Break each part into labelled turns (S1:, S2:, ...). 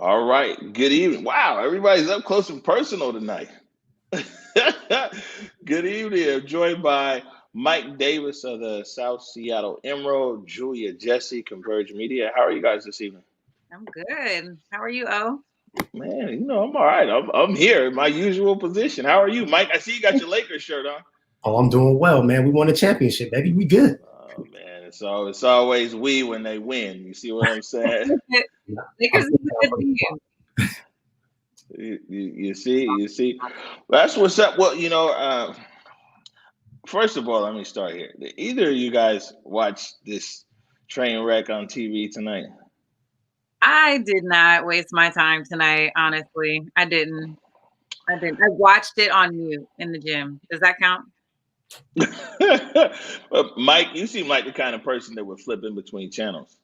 S1: All right. Good evening. Wow, everybody's up close and personal tonight. Good evening. I'm joined by Mike Davis of the South Seattle Emerald, Julia Jessie, Converge Media. How are you guys this evening?
S2: I'm good. How are you, O?
S1: Man, I'm all right. I'm here in my usual position. How are you, Mike? I see you got your Lakers shirt on.
S3: Oh, I'm doing well, man. We won a championship, baby. We good.
S1: Oh man, it's always we when they win. You see what I'm saying?
S2: Lakers is a good team.
S1: You see. That's what's up. Well, first of all, let me start here. Did either of you guys watch this train wreck on TV tonight?
S2: I did not waste my time tonight, honestly. I didn't. I watched it on mute in the gym. Does that count?
S1: Mike, you seem like the kind of person that would flip in between channels.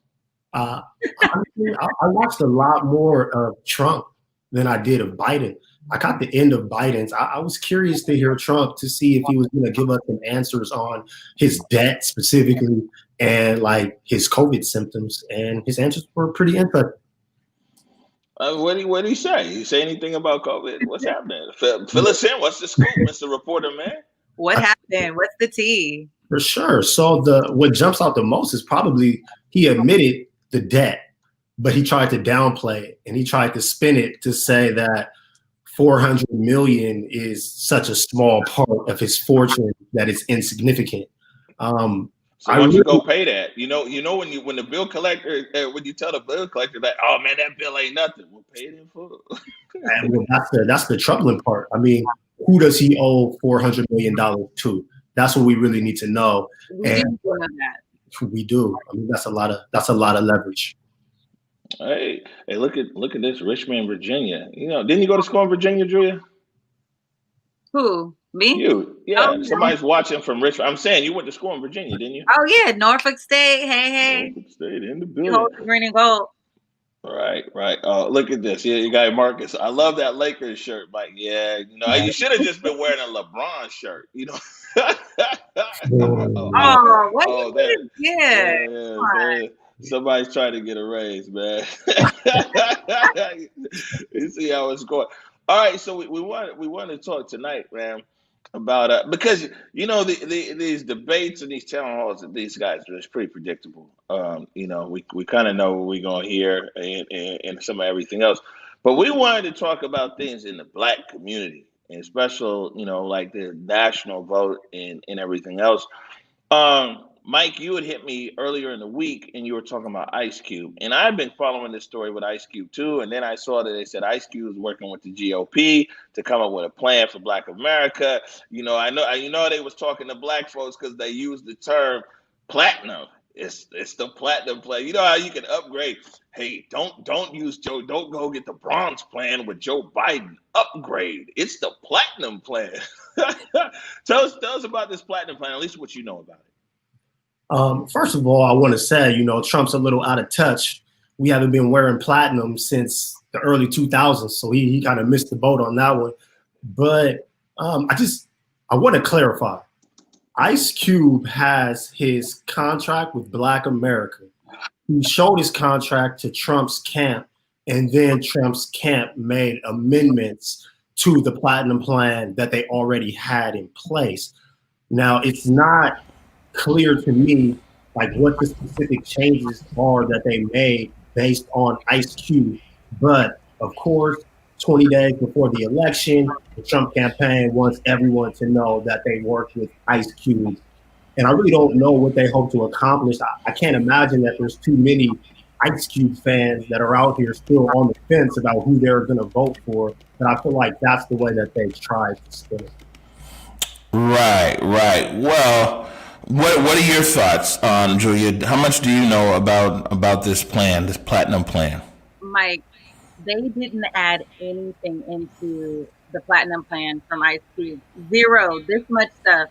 S3: Honestly, I watched a lot more of Trump than I did of Biden. I got the end of Biden's. I was curious to hear Trump to see if he was going to give us some answers on his debt specifically and like his COVID symptoms. And his answers were pretty interesting.
S1: What did he say? He say anything about COVID? What's happening? Fill us in. What's the scoop, Mr. Reporter, man?
S2: What happened? What's the tea?
S3: For sure. So what jumps out the most is probably he admitted the debt, but he tried to downplay it and he tried to spin it to say that 400 million is such a small part of his fortune that it's insignificant.
S1: So why don't you go pay that? You know when the bill collector when you tell the bill collector that, oh man, that bill ain't nothing, we'll pay it in full.
S3: And that's the troubling part. I mean, who does he owe $400 million to? That's what we really need to know. We do. I mean, that's a lot of leverage.
S1: Hey, look at this, Richmond, Virginia. Didn't you go to school in Virginia, Julia?
S2: Who? Me?
S1: You. Yeah. Oh, somebody's watching from Richmond. I'm saying you went to school in Virginia, didn't you?
S2: Oh yeah, Norfolk State. Hey.
S1: Norfolk State in the building.
S2: Green and gold.
S1: Right. Oh, look at this. Yeah, you got Marcus. I love that Lakers shirt, Mike. Yeah, you should have just been wearing a LeBron shirt. Yeah. Somebody's trying to get a raise, man. You see how it's going. All right, so we want to talk tonight, man, about because these debates and these town halls of these guys are just pretty predictable. We kind of know what we're gonna hear and some of everything else, but we wanted to talk about things in the Black community, and special, like the national vote and everything else. Mike, you had hit me earlier in the week and you were talking about Ice Cube. And I've been following this story with Ice Cube too. And then I saw that they said Ice Cube was working with the GOP to come up with a plan for Black America. I know they was talking to Black folks because they used the term platinum. It's the platinum plan. You know how you can upgrade. Hey, don't go get the bronze plan with Joe Biden. Upgrade. It's the platinum plan. Tell us about this platinum plan, at least what you know about it.
S3: First of all, I want to say, Trump's a little out of touch. We haven't been wearing platinum since the early 2000s, so he kind of missed the boat on that one. But I want to clarify. Ice Cube has his contract with Black America. He showed his contract to Trump's camp, and then Trump's camp made amendments to the platinum plan that they already had in place. Now, it's not clear to me like what the specific changes are that they made based on Ice Cube. But of course, 20 days before the election, the Trump campaign wants everyone to know that they worked with Ice Cube. And I really don't know what they hope to accomplish. I can't imagine that there's too many Ice Cube fans that are out here still on the fence about who they're going to vote for. But I feel like that's the way that they've tried to spin it.
S4: Right. Well, what are your thoughts on, Julia? How much do you know about this plan, this platinum plan?
S2: Mike, they didn't add anything into the platinum plan from Ice Cube. Zero. This much stuff.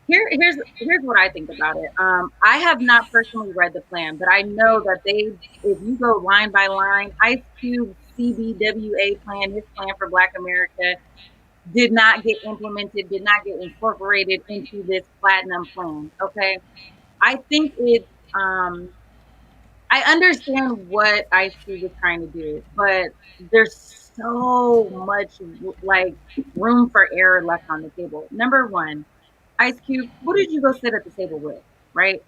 S2: Here's what I think about it. I have not personally read the plan, but I know that if you go line by line, Ice Cube CBWA plan, his plan for Black America, did not get implemented, did not get incorporated into this platinum plan. Okay. I think I understand what Ice Cube is trying to do, but there's so much like room for error left on the table. Number one, Ice Cube, who did you go sit at the table with? Right?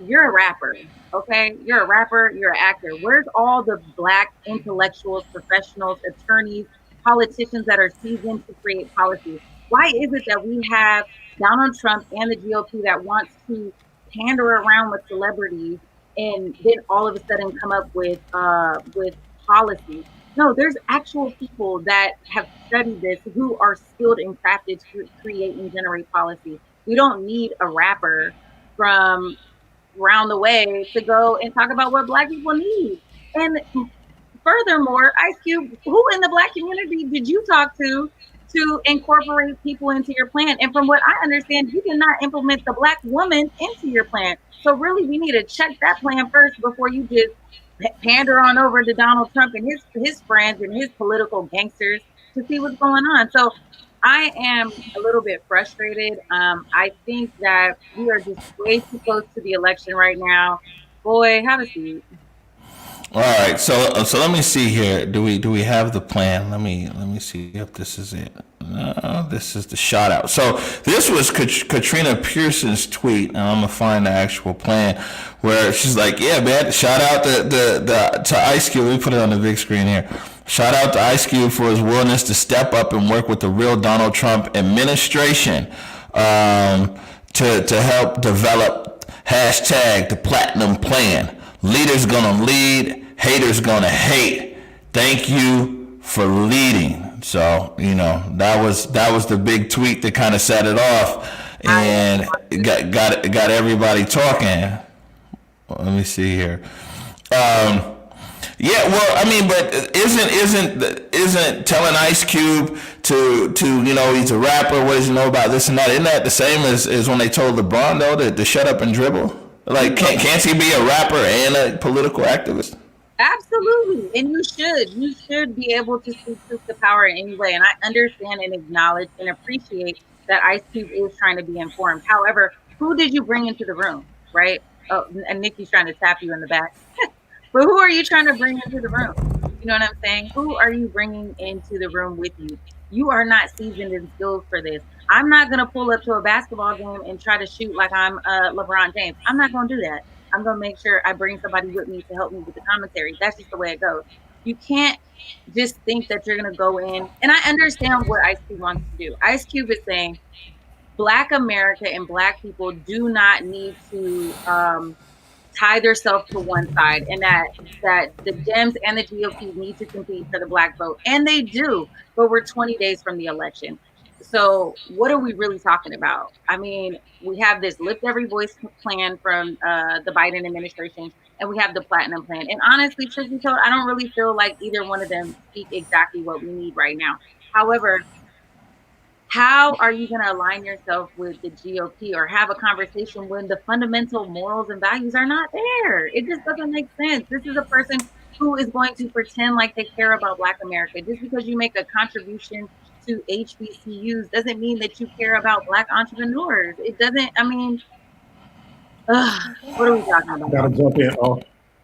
S2: You're a rapper, okay? You're a rapper, you're an actor. Where's all the black intellectuals, professionals, attorneys, politicians that are seasoned to create policy? Why is it that we have Donald Trump and the GOP that wants to pander around with celebrities and then all of a sudden come up with policy? No, there's actual people that have studied this who are skilled and crafted to create and generate policy. We don't need a rapper from around the way to go and talk about what black people need. And furthermore, Ice Cube, who in the black community did you talk to incorporate people into your plan? And from what I understand, you did not implement the black woman into your plan. So really, we need to check that plan first before you just pander on over to Donald Trump and his friends and his political gangsters to see what's going on. So I am a little bit frustrated. I think that we are just way too close to the election right now. Boy, have a seat.
S4: All right, so let me see here. Do we have the plan? Let me see if this is it. No, this is the shout out. So this was Katrina Pearson's tweet, and I'm gonna find the actual plan where she's like, "Yeah, man, shout out to Ice Cube." Let me put it on the big screen here. Shout out to Ice Cube for his willingness to step up and work with the real Donald Trump administration to help develop hashtag the Platinum Plan. Leaders gonna lead, haters gonna hate. Thank you for leading. So that was the big tweet that kind of set it off, and got everybody talking. Let me see here. Yeah, well, I mean, but isn't telling Ice Cube to he's a rapper, what does he know about this and that? Isn't that the same as when they told LeBron though to shut up and dribble? Like, can't he be a rapper and a political activist?
S2: Absolutely, and you should be able to speak truth to power in any way. And I understand and acknowledge and appreciate that Ice Cube is trying to be informed. However, who did you bring into the room, right? Oh, and Nikki's trying to tap you in the back. But who are you trying to bring into the room? You know what I'm saying? Who are you bringing into the room with you? You are not seasoned and skilled for this. I'm not going to pull up to a basketball game and try to shoot like I'm LeBron James. I'm not going to do that. I'm going to make sure I bring somebody with me to help me with the commentary. That's just the way it goes. You can't just think that you're going to go in. And I understand what Ice Cube wants to do. Ice Cube is saying Black America and Black people do not need to tie themselves to one side, and that the Dems and the GOP need to compete for the Black vote. And they do, but we're 20 days from the election. So what are we really talking about? I mean, we have this Lift Every Voice plan from the Biden administration, and we have the Platinum Plan. And honestly, truth be told, I don't really feel like either one of them speak exactly what we need right now. However, how are you going to align yourself with the GOP or have a conversation when the fundamental morals and values are not there? It just doesn't make sense. This is a person who is going to pretend like they care about Black America. Just because you make a contribution to HBCUs doesn't mean that you care about Black entrepreneurs. It doesn't, I mean, what are we talking about?
S3: I gotta jump in,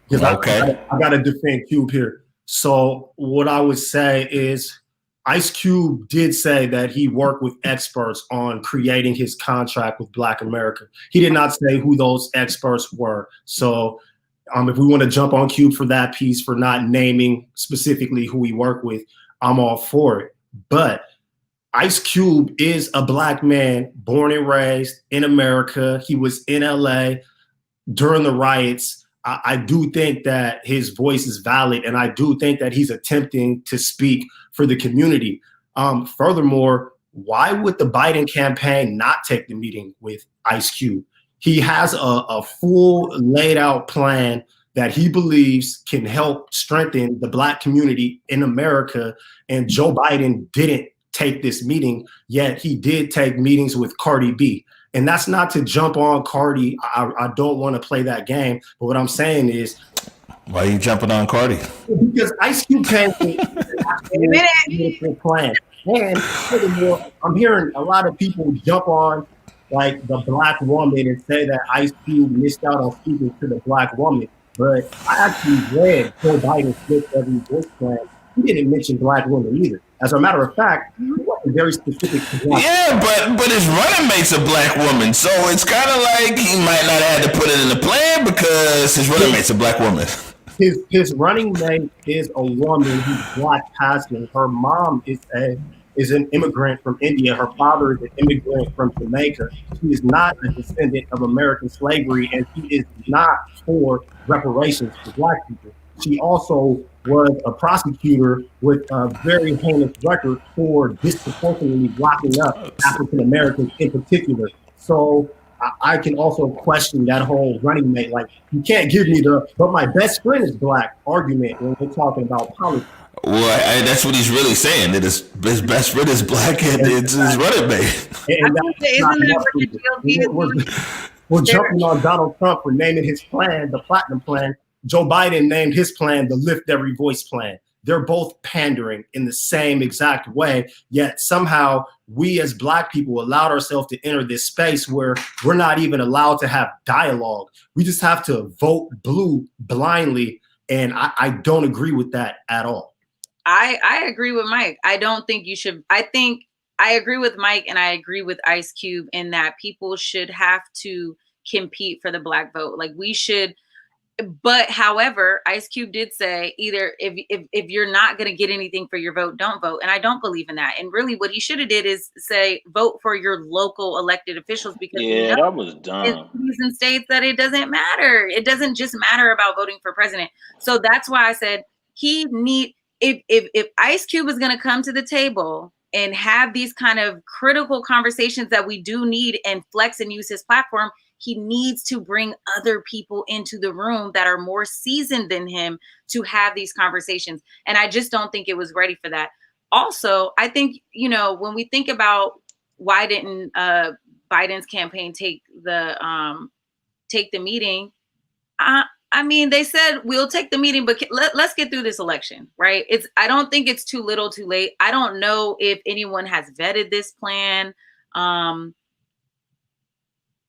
S3: because I gotta defend Cube here. So what I would say is Ice Cube did say that he worked with experts on creating his contract with Black America. He did not say who those experts were. So if we want to jump on Cube for that piece, for not naming specifically who he worked with, I'm all for it. But Ice Cube is a Black man born and raised in America. He was in LA during the riots. I do think that his voice is valid, and I do think that he's attempting to speak for the community. Furthermore, why would the Biden campaign not take the meeting with Ice Cube? He has a full laid out plan that he believes can help strengthen the Black community in America, and Joe Biden didn't take this meeting, yet he did take meetings with Cardi B. And that's not to jump on Cardi. I don't want to play that game. But what I'm saying is,
S4: why are you jumping on Cardi?
S3: Because Ice Cube came with a plan. And furthermore, I'm hearing a lot of people jump on like the Black woman and say that Ice Cube missed out on speaking to the Black woman. But I actually read Joe Biden's Lift Every Voice plan. He didn't mention black women either. As a matter of fact, he wasn't very specific to black.
S4: Yeah, but his running mate's a black woman, so it's kind of like he might not have had to put it in the plan because his running mate's a black woman.
S3: His running mate is a woman who's black passing. Her mom is an immigrant from India. Her father is an immigrant from Jamaica. She is not a descendant of American slavery, and she is not for reparations for black people. She also was a prosecutor with a very heinous record for disproportionately locking up African Americans in particular. So I can also question that whole running mate. Like, you can't give me but my best friend is black argument when we're talking about politics.
S4: Well, that's what he's really saying, that his best friend is black and it's his running mate.
S3: We're jumping on Donald Trump for naming his plan the Platinum Plan. Joe Biden named his plan the Lift Every Voice Plan. They're both pandering in the same exact way, yet somehow we as black people allowed ourselves to enter this space where we're not even allowed to have dialogue. We just have to vote blue blindly, and I don't agree with that at all.
S2: I agree with Mike. I don't think you should. I think I agree with Mike, and I agree with Ice Cube in that people should have to compete for the black vote. Like, we should. But however, Ice Cube did say either if you're not going to get anything for your vote, don't vote. And I don't believe in that. And really what he should have did is say vote for your local elected officials, because
S1: that was dumb.
S2: In cities and states that it doesn't matter. It doesn't just matter about voting for president. So that's why I said if Ice Cube is going to come to the table and have these kind of critical conversations that we do need and flex and use his platform, he needs to bring other people into the room that are more seasoned than him to have these conversations. And I just don't think it was ready for that. Also, I think, when we think about why didn't Biden's campaign take the meeting, I mean, they said we'll take the meeting, but let's get through this election, right? I don't think it's too little, too late. I don't know if anyone has vetted this plan.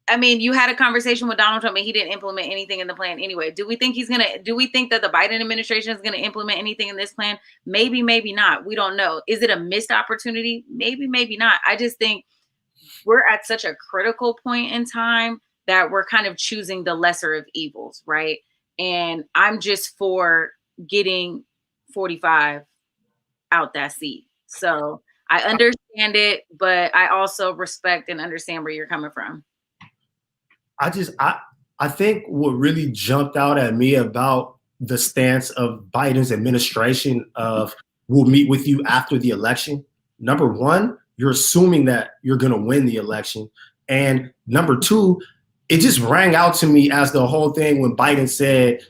S2: I mean, you had a conversation with Donald Trump and he didn't implement anything in the plan anyway. Do we think that the Biden administration is going to implement anything in this plan? Maybe, maybe not. We don't know. Is it a missed opportunity? Maybe, maybe not. I just think we're at such a critical point in time that we're kind of choosing the lesser of evils, right? And I'm just for getting 45 out that seat. So I understand it, but I also respect and understand where you're coming from.
S3: I think what really jumped out at me about the stance of Biden's administration of we'll meet with you after the election. Number one, you're assuming that you're going to win the election. And number two, it just rang out to me as the whole thing when Biden said,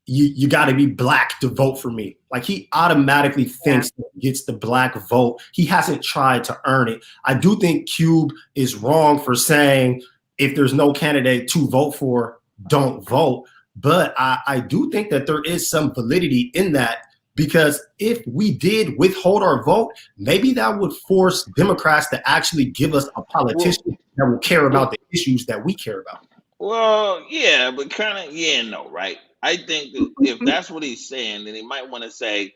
S3: you got to be black to vote for me. Like, he automatically thinks that he gets the black vote. He hasn't tried to earn it. I do think Cube is wrong for saying, if there's no candidate to vote for, don't vote. But I do think that there is some validity in that, because if we did withhold our vote, maybe that would force Democrats to actually give us a politician that will care about the issues that we care about.
S1: Well, yeah, but kind of, no, right? I think that if that's what he's saying, then he might want to say,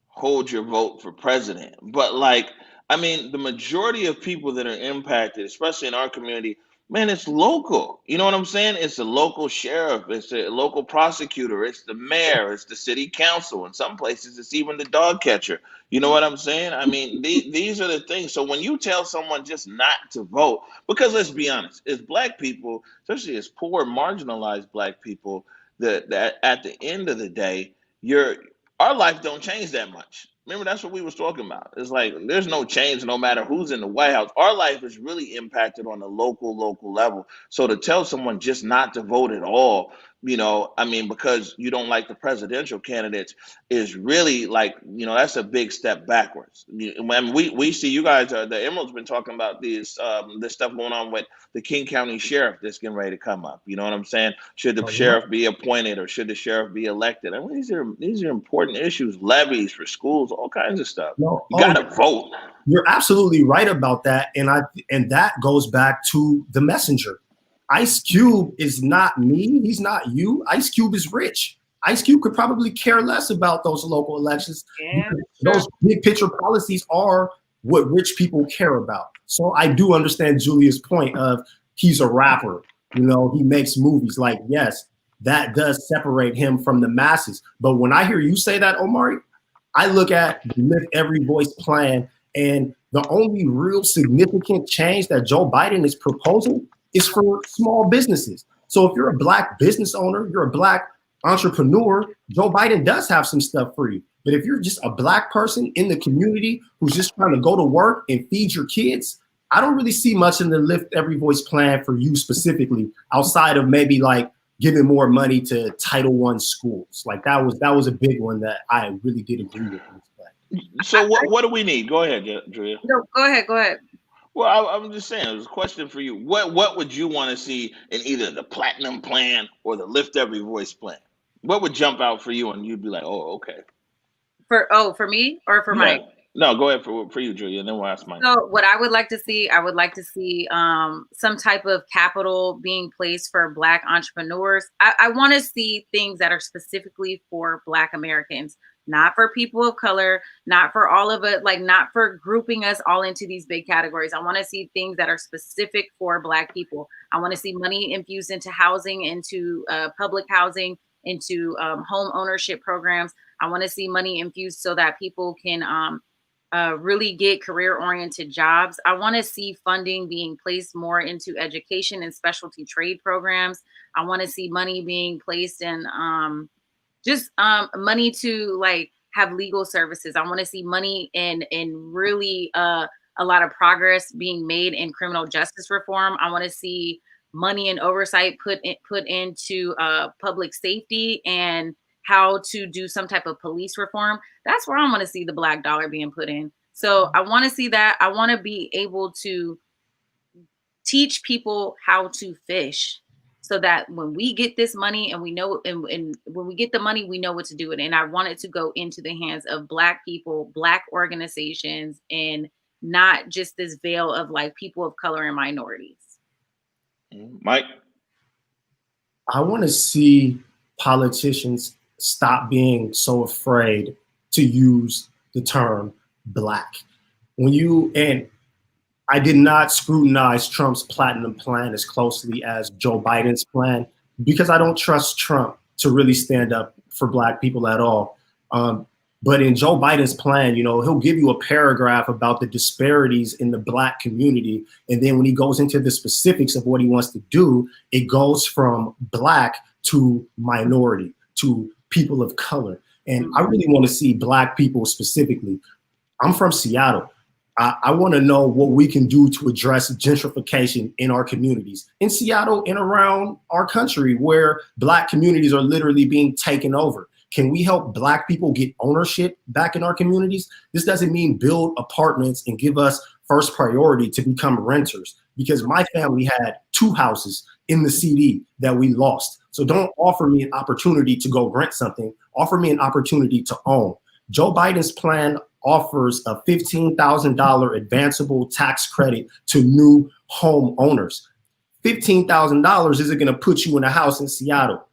S1: hold your vote for president. But the majority of people that are impacted, especially in our community, man, it's local. You know what I'm saying? It's the local sheriff. It's the local prosecutor. It's the mayor. It's the city council. In some places, it's even the dog catcher. You know what I'm saying? I mean, these are the things. So when you tell someone just not to vote, because let's be honest, as black people, especially as poor, marginalized black people, that at the end of the day, our life don't change that much. Remember, that's what we was talking about. It's like there's no change no matter who's in the White House. Our life is really impacted on the local level. So to tell someone just not to vote at all, because you don't like the presidential candidates is really that's a big step backwards. When we see you guys, the Emerald's been talking about this stuff going on with the King County sheriff that's getting ready to come up. You know what I'm saying? Should the sheriff be appointed or should the sheriff be elected? I mean, these are important issues, levies for schools, all kinds of stuff. You got to vote.
S3: You're absolutely right about that. And that goes back to the messenger. Ice Cube is not me. He's not you. Ice Cube is rich. Ice Cube could probably care less about those local elections.
S2: Yeah,
S3: Those big picture policies are what rich people care about. So I do understand Julia's point of he's a rapper. You know, he makes movies. Like, yes, that does separate him from the masses. But when I hear you say that, Omari, I look at the Lift Every Voice plan, and the only real significant change that Joe Biden is proposing is for small businesses. So if you're a Black business owner, you're a Black entrepreneur, Joe Biden does have some stuff for you. But if you're just a Black person in the community who's just trying to go to work and feed your kids, I don't really see much in the Lift Every Voice plan for you specifically, outside of maybe like giving more money to Title I schools. Like that was a big one that I really did agree with.
S1: So what do we need? Go ahead, Julia.
S2: No, go ahead.
S1: Well, I'm just saying, it was a question for you. What would you want to see in either the Platinum Plan or the Lift Every Voice plan? What would jump out for you and you'd be like, oh, okay.
S2: For me or for Mike?
S1: No, go ahead for you, Julia, and then we'll ask Mike.
S2: So what I would like to see, some type of capital being placed for Black entrepreneurs. I want to see things that are specifically for Black Americans, not for people of color, not for all of it, like not for grouping us all into these big categories. I want to see things that are specific for Black people. I want to see money infused into housing, into public housing, into home ownership programs. I want to see money infused so that people can really get career-oriented jobs. I want to see funding being placed more into education and specialty trade programs. I want to see money being placed in money to like have legal services. I want to see money in really a lot of progress being made in criminal justice reform. I want to see money and oversight put into public safety and how to do some type of police reform. That's where I want to see the Black dollar being put in. So I want to see that. I want to be able to teach people how to fish so that when we get this money and we know, and when we get the money, we know what to do with it. And I want it to go into the hands of Black people, Black organizations, and not just this veil of like people of color and minorities.
S1: Mike?
S3: I want to see politicians stop being so afraid to use the term Black. And I did not scrutinize Trump's Platinum Plan as closely as Joe Biden's plan because I don't trust Trump to really stand up for Black people at all. But in Joe Biden's plan, you know, he'll give you a paragraph about the disparities in the Black community. And then when he goes into the specifics of what he wants to do, it goes from Black to minority to people of color. And I really want to see Black people specifically. I'm from Seattle. I want to know what we can do to address gentrification in our communities in Seattle and around our country where Black communities are literally being taken over. Can we help Black people get ownership back in our communities? This doesn't mean build apartments and give us first priority to become renters, because my family had 2 houses in the CD that we lost. So don't offer me an opportunity to go rent something. Offer me an opportunity to own. Joe Biden's plan offers a $15,000 advanceable tax credit to new home owners. $15,000 isn't going to put you in a house in Seattle.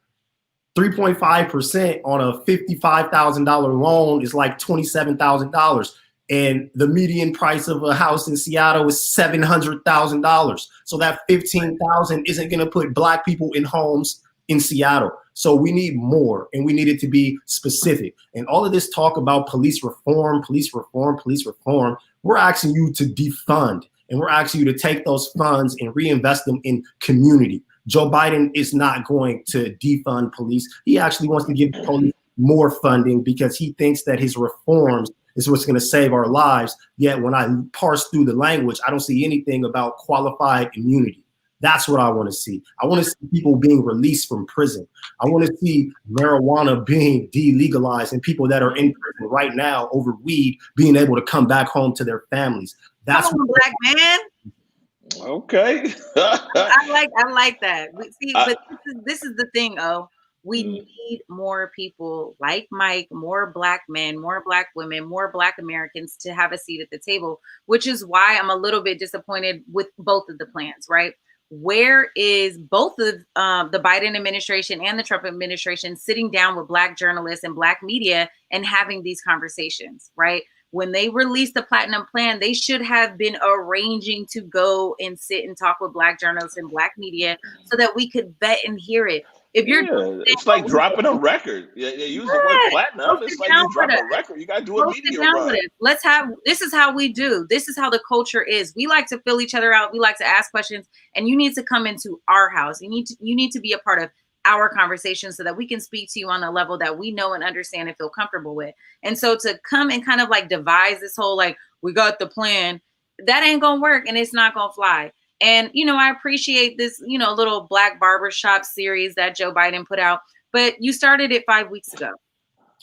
S3: 3.5% on a $55,000 loan is like $27,000. And the median price of a house in Seattle is $700,000. So that $15,000 isn't going to put Black people in homes in Seattle. So we need more, and we need it to be specific. And all of this talk about police reform, we're asking you to defund, and we're asking you to take those funds and reinvest them in community. Joe Biden is not going to defund police. He actually wants to give police more funding because he thinks that his reforms is what's going to save our lives. Yet when I parse through the language, I don't see anything about qualified immunity. That's what I want to see. I want to see people being released from prison. I want to see marijuana being delegalized and people that are in prison right now over weed being able to come back home to their families. That's
S2: what Black man.
S1: Okay.
S2: I like that. See, but this is the thing, we need more people like Mike, more Black men, more Black women, more Black Americans to have a seat at the table, which is why I'm a little bit disappointed with both of the plans, right? where is both of the Biden administration and the Trump administration sitting down with Black journalists and Black media and having these conversations, right? When they released the Platinum Plan, they should have been arranging to go and sit and talk with Black journalists and Black media so that we could vet and hear it. If you're
S1: Yeah, it's like dropping a record. Yeah, they use the word
S2: go
S1: platinum. It's
S2: sit
S1: like
S2: down
S1: you drop
S2: with
S1: a
S2: us.
S1: record. You got to do a
S2: Go sit
S1: media
S2: down
S1: run.
S2: with us. Let's have, this is how we do. This is how the culture is. We like to fill each other out. We like to ask questions, and you need to come into our house. You need to be a part of our conversation so that we can speak to you on a level that we know and understand and feel comfortable with. And so to come and kind of like devise this whole, like, we got the plan, that ain't gonna work and it's not gonna fly. And, you know, I appreciate this, you know, little Black barbershop series that Joe Biden put out, but you started it 5 weeks ago,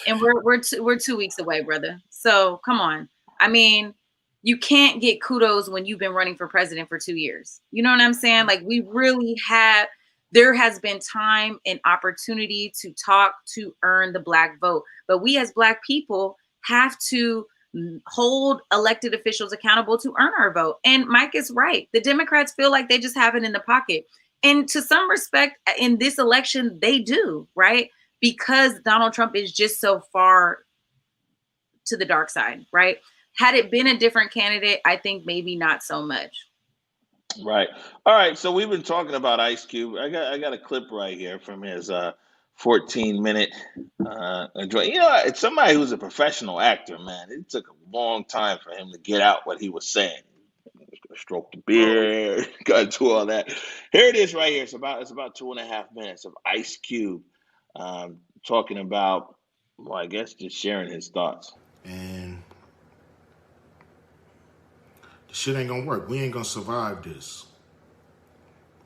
S2: and we're 2 weeks away, brother. So come on. I mean, you can't get kudos when you've been running for president for 2 years. You know what I'm saying? Like, we really have, there has been time and opportunity to talk to earn the Black vote, but we as Black people have to hold elected officials accountable to earn our vote. And Mike is right. The Democrats feel like they just have it in the pocket. And to some respect, in this election, they do, right? Because Donald Trump is just so far to the dark side, right? Had it been a different candidate, I think maybe not so much.
S1: Right. All right. So we've been talking about Ice Cube. I got a clip right here from his 14-minute joint. You know, it's somebody who's a professional actor, man. It took a long time for him to get out what he was saying. Stroke the beard, got to all that. Here it is right here. It's about 2.5 minutes of Ice Cube talking about, well, I guess just sharing his thoughts.
S5: And the shit ain't gonna work. We ain't gonna survive this.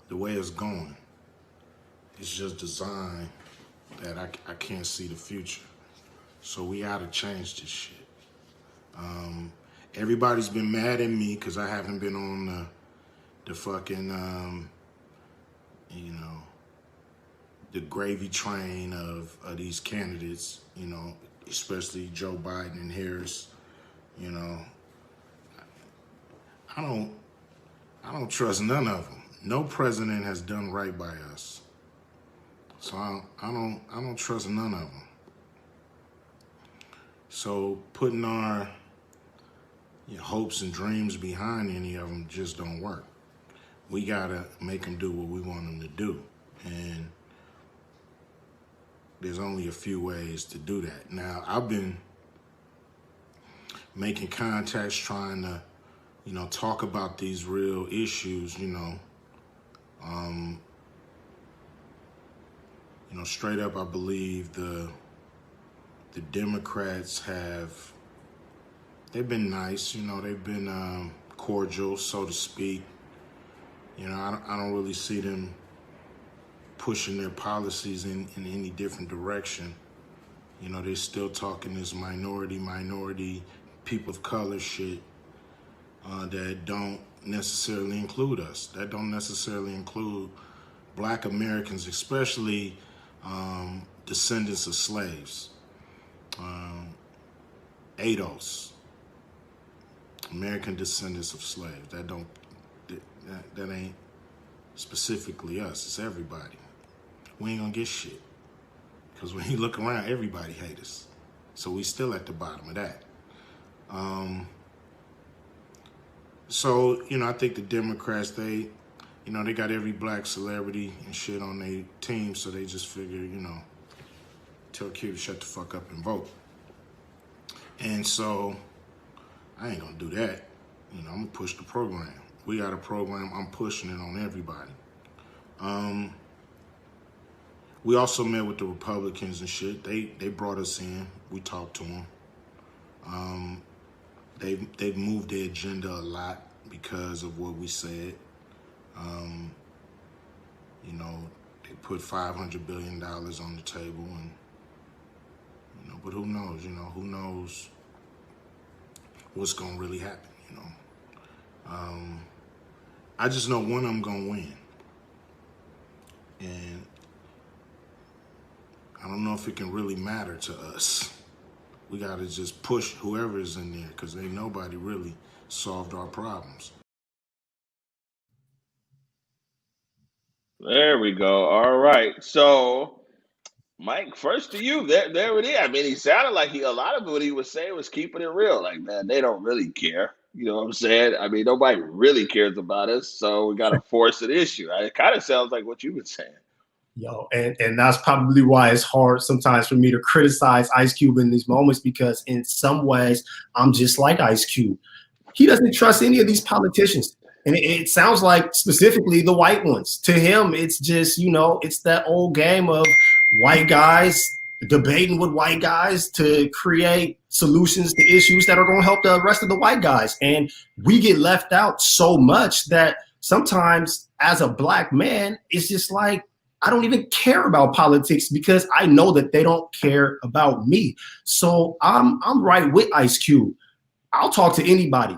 S5: The way it's going, it's just designed that I can't see the future. So we gotta change this shit. Everybody's been mad at me because I haven't been on the fucking, you know, the gravy train of these candidates, you know, especially Joe Biden and Harris. You know, I don't trust none of them. No president has done right by us. So I don't trust none of them. So putting our hopes and dreams behind any of them just don't work. We gotta make them do what we want them to do. And there's only a few ways to do that. Now, I've been making contacts, trying to, talk about these real issues, straight up, I believe the Democrats they've been nice, they've been cordial, so to speak. I don't really see them pushing their policies in any different direction. They're still talking this minority, people of color shit that don't necessarily include us, that don't necessarily include Black Americans, especially descendants of slaves, ADOS, American descendants of slaves. That ain't specifically us, it's everybody. We ain't gonna get shit. Because when you look around, everybody hates us. So we still at the bottom of that. So, I think the Democrats, they got every Black celebrity and shit on their team, so they just figure, tell Q to shut the fuck up and vote. And so, I ain't gonna do that. I'm gonna push the program. We got a program, I'm pushing it on everybody. We also met with the Republicans and shit. They brought us in. We talked to them. They've moved their agenda a lot because of what we said. They put $500 billion on the table, and but who knows? Who knows what's gonna really happen? I just know one of them gonna win, and I don't know if it can really matter to us. We gotta just push whoever is in there, because ain't nobody really solved our problems.
S1: There we go. All right. So, Mike, first to you. There it is. I mean, he sounded like a lot of what he was saying was keeping it real. Like, man, they don't really care. You know what I'm saying? I mean, nobody really cares about us, so we got to force an issue. It kind of sounds like what you were saying.
S3: Yo, and that's probably why it's hard sometimes for me to criticize Ice Cube in these moments, because in some ways I'm just like Ice Cube. He doesn't trust any of these politicians. And it sounds like specifically the white ones. To him, it's just, it's that old game of white guys debating with white guys to create solutions to issues that are going to help the rest of the white guys. And we get left out so much that sometimes as a black man, it's just like, I don't even care about politics because I know that they don't care about me. So I'm right with Ice Cube. I'll talk to anybody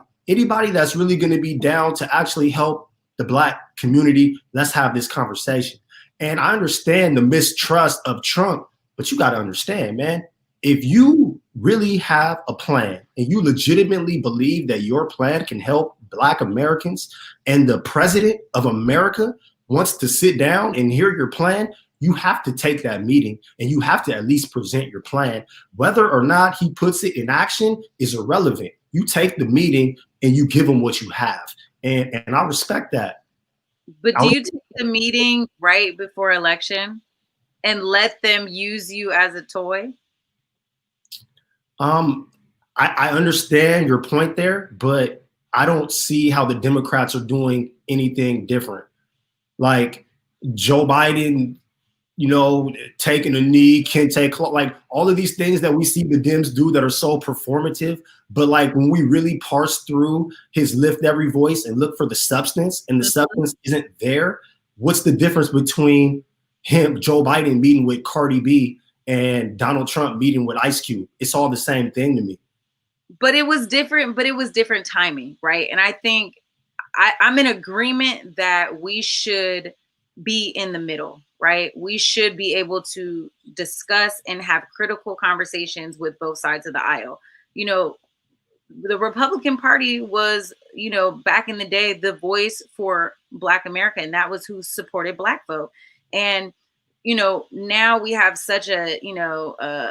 S3: that's really going to be down to actually help the black community. Let's have this conversation. And I understand the mistrust of Trump, but you got to understand, man, if you really have a plan and you legitimately believe that your plan can help black Americans and the president of America wants to sit down and hear your plan, you have to take that meeting and you have to at least present your plan. Whether or not he puts it in action is irrelevant. You take the meeting and you give him what you have. And I respect that.
S2: But do you take the meeting right before election and let them use you as a toy?
S3: I understand your point there, but I don't see how the Democrats are doing anything different. Like Joe Biden, taking a knee, can take, like all of these things that we see the Dems do that are so performative. But like when we really parse through his lift every voice and look for the substance, and the substance isn't there, what's the difference between Joe Biden meeting with Cardi B and Donald Trump meeting with Ice Cube? It's all the same thing to me.
S2: But it was different, different timing, right? And I think I'm in agreement that we should be in the middle, right? We should be able to discuss and have critical conversations with both sides of the aisle. The Republican Party was, back in the day, the voice for Black America, and that was who supported Black vote. And, now we have such a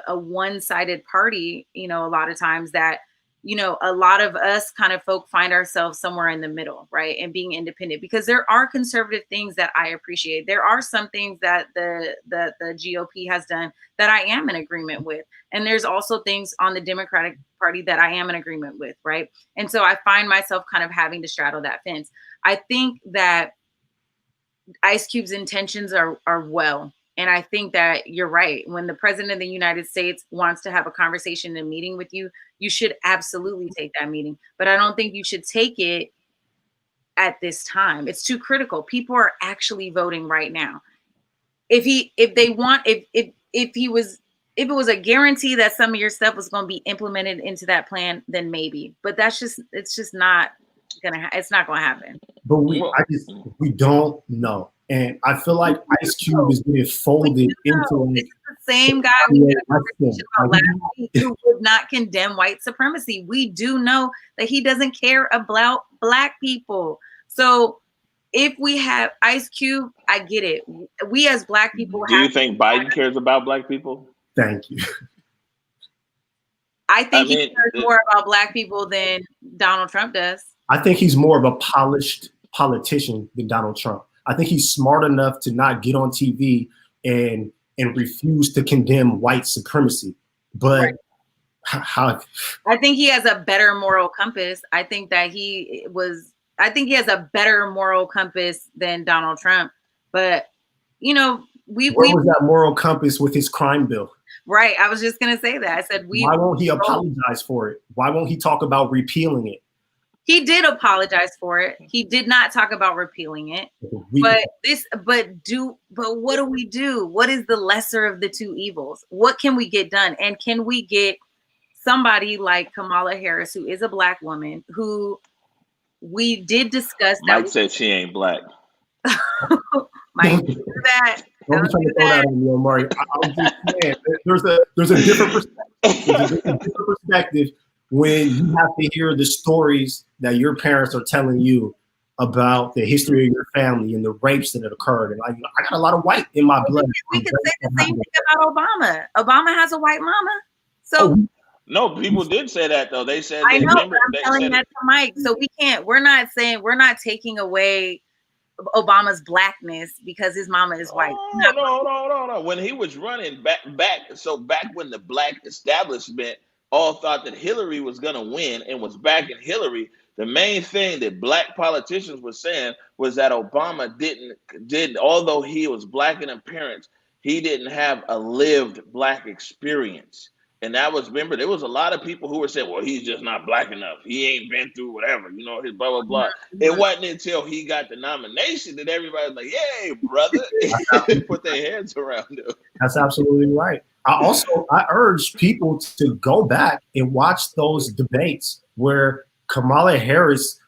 S2: one-sided party, a lot of times that, a lot of us kind of folk find ourselves somewhere in the middle, right? And being independent, because there are conservative things that I appreciate. There are some things that the GOP has done that I am in agreement with. And there's also things on the Democratic Party that I am in agreement with, right? And so I find myself kind of having to straddle that fence. I think that Ice Cube's intentions are well. And I think that you're right. When the president of the United States wants to have a conversation and a meeting with you, you should absolutely take that meeting. But I don't think you should take it at this time. It's too critical. People are actually voting right now. If it was a guarantee that some of your stuff was going to be implemented into that plan, then maybe. But it's just not it's not going to happen.
S3: But we don't know. And I feel like Ice Cube is getting folded into
S2: the same guy we had a conversation about last week who would not condemn white supremacy. We do know that he doesn't care about Black people. So if we have Ice Cube, I get it. We as Black people
S1: do you think Biden cares about Black people?
S3: Thank you.
S2: I think he cares more about Black people than Donald Trump does.
S3: I think he's more of a polished politician than Donald Trump. I think he's smart enough to not get on TV and refuse to condemn white supremacy. But how?
S2: I think he has a better moral compass. I think he has a better moral compass than Donald Trump. But where
S3: was that moral compass with his crime bill?
S2: Right. I was just gonna say that. I said
S3: why won't he apologize for it? Why won't he talk about repealing it?
S2: He did apologize for it. He did not talk about repealing it. But what do we do? What is the lesser of the two evils? What can we get done? And can we get somebody like Kamala Harris, who is a Black woman, who we did discuss that?
S1: Mike said she ain't Black.
S2: Mike, do that.
S3: Don't be trying to throw that on me, Omari. I'm just saying, there's a different perspective when you have to hear the stories that your parents are telling you about the history of your family and the rapes that had occurred. And I got a lot of white in my blood.
S2: We could say the same thing about Obama. Obama has a white mama. So
S1: no, people did say that though. They said
S2: I know,
S1: remember,
S2: I'm telling that to Mike. So we're not taking away Obama's blackness because his mama is white.
S1: No. When he was running back when the black establishment all thought that Hillary was going to win and was backing Hillary, the main thing that black politicians were saying was that Obama didn't, although he was black in appearance, he didn't have a lived black experience. And that was, remember, there was a lot of people who were saying, well, he's just not black enough. He ain't been through whatever, his blah, blah, blah. It wasn't until he got the nomination that everybody was like, yay, brother. Put their hands around him.
S3: That's absolutely right. I urge people to go back and watch those debates where Kamala Harris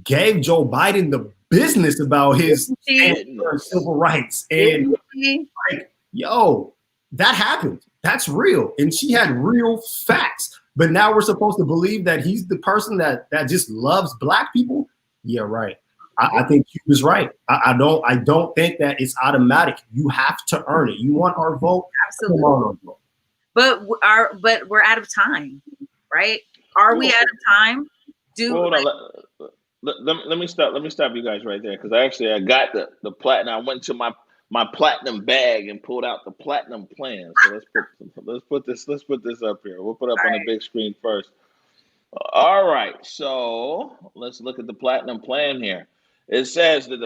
S3: gave Joe Biden the business about his civil rights. And like, yo, that happened. That's real. And she had real facts. But now we're supposed to believe that he's the person that just loves black people. Yeah, right. I think he was right. I don't think that it's automatic. You have to earn it. You want our vote?
S2: Absolutely. Come on, vote. But we're out of time, right? Are we out of time?
S1: Hold on. Let me stop you guys right there, because I got the platinum. I went to my platinum bag and pulled out the platinum plan. So let's put this up here. We'll put it up on the big screen first. All right, so let's look at the platinum plan here. It says that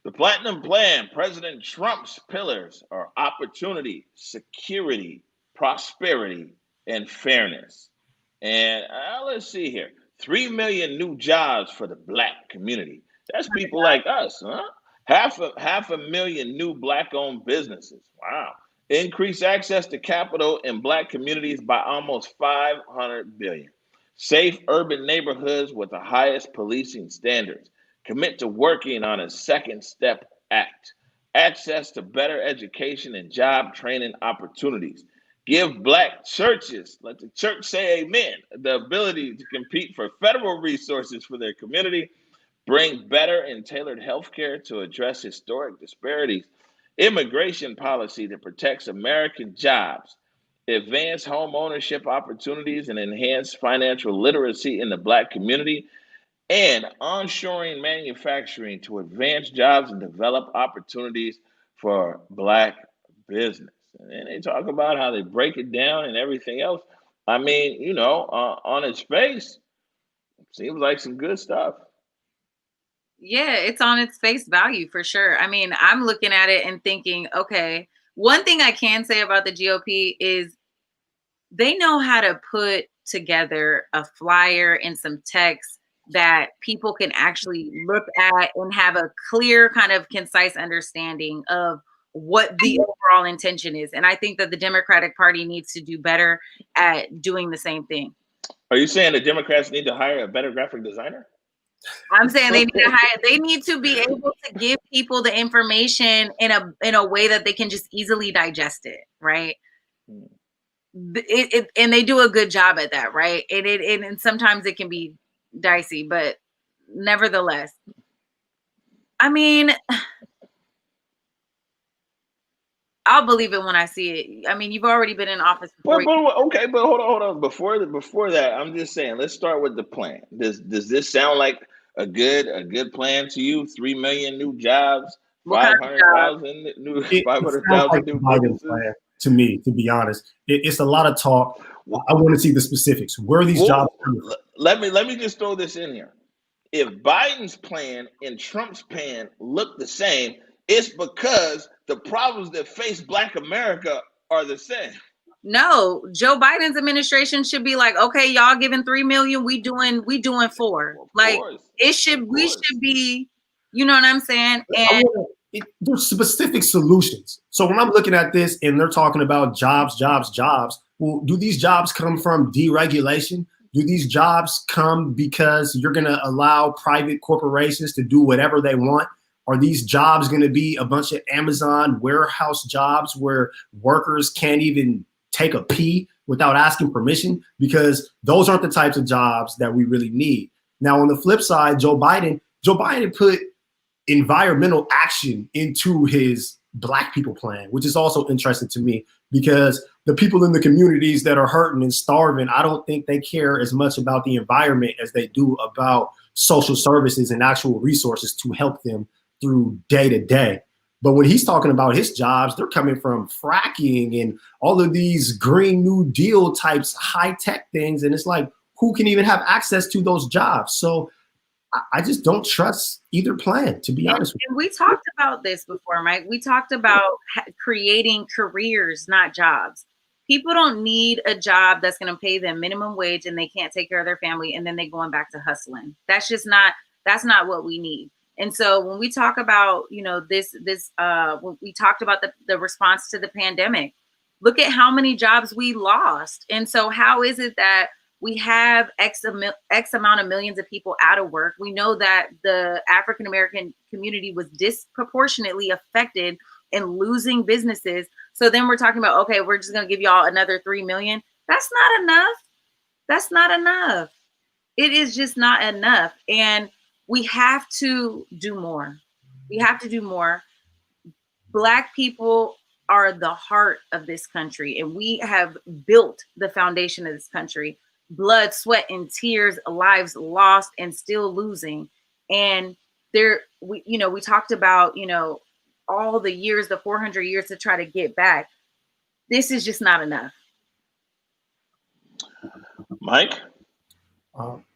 S1: the platinum plan, President Trump's pillars are opportunity, security, prosperity, and fairness. And let's see here. 3 million new jobs for the black community. That's people like us, huh? Half a million new black-owned businesses. Wow. Increase access to capital in black communities by almost $500 billion. Safe urban neighborhoods with the highest policing standards. Commit to working on a second step act. Access to better education and job training opportunities. Give black churches, let the church say amen, the ability to compete for federal resources for their community. Bring better and tailored health care to address historic disparities. Immigration policy that protects American jobs. Advance home ownership opportunities and enhance financial literacy in the black community. And onshoring manufacturing to advance jobs and develop opportunities for black business. And they talk about how they break it down and everything else. I mean, on its face, seems like some good stuff.
S2: Yeah, it's on its face value for sure. I mean, I'm looking at it and thinking, okay, one thing I can say about the GOP is they know how to put together a flyer and some text that people can actually look at and have a clear, kind of concise understanding of what the overall intention is. And I think that the Democratic Party needs to do better at doing the same thing.
S1: Are you saying the Democrats need to hire a better graphic designer?
S2: I'm saying they need to be able to give people the information in a way that they can just easily digest it, right? And they do a good job at that, right? And sometimes it can be dicey, but nevertheless, I mean, I'll believe it when I see it. I mean, you've already been in office before.
S1: Okay, but hold on. Before that, I'm just saying, let's start with the plan. Does this sound like a good plan to you? 3 million new jobs, 500,000 new businesses.
S3: To me, to be honest, it's a lot of talk. I want to see the specifics. Where are these jobs coming from?
S1: Let me just throw this in here. If Biden's plan and Trump's plan look the same, it's because the problems that face Black America are the same.
S2: No, Joe Biden's administration should be like, okay, y'all giving 3 million, we doing 4. Like we should be, you know what I'm saying? And
S3: there's specific solutions. So when I'm looking at this and they're talking about jobs, well, do these jobs come from deregulation? Do these jobs come because you're going to allow private corporations to do whatever they want? Are these jobs going to be a bunch of Amazon warehouse jobs where workers can't even take a pee without asking permission? Because those aren't the types of jobs that we really need. Now, on the flip side, Joe Biden, Joe Biden put environmental action into his Black people plan, which is also interesting to me because the people in the communities that are hurting and starving, I don't think they care as much about the environment as they do about social services and actual resources to help them through day to day. But when he's talking about his jobs, they're coming from fracking and all of these Green New Deal types, high tech things. And it's like, who can even have access to those jobs? So I just don't trust either plan, to be honest with you.
S2: And we talked about this before, Mike. We talked about creating careers, not jobs. People don't need a job that's going to pay them minimum wage and they can't take care of their family and then they going back to hustling. That's not what we need. And so when we talk about, when we talked about the response to the pandemic, look at how many jobs we lost. And so how is it that we have X amount of millions of people out of work? We know that the African-American community was disproportionately affected in losing businesses. So then we're talking about, okay, we're just going to give y'all another 3 million. That's not enough. That's not enough. It is just not enough. And we have to do more. We have to do more. Black people are the heart of this country, and we have built the foundation of this country. Blood, sweat, and tears, lives lost and still losing. And we talked about, all the years, the 400 years to try to get back. This is just not enough.
S1: Mike?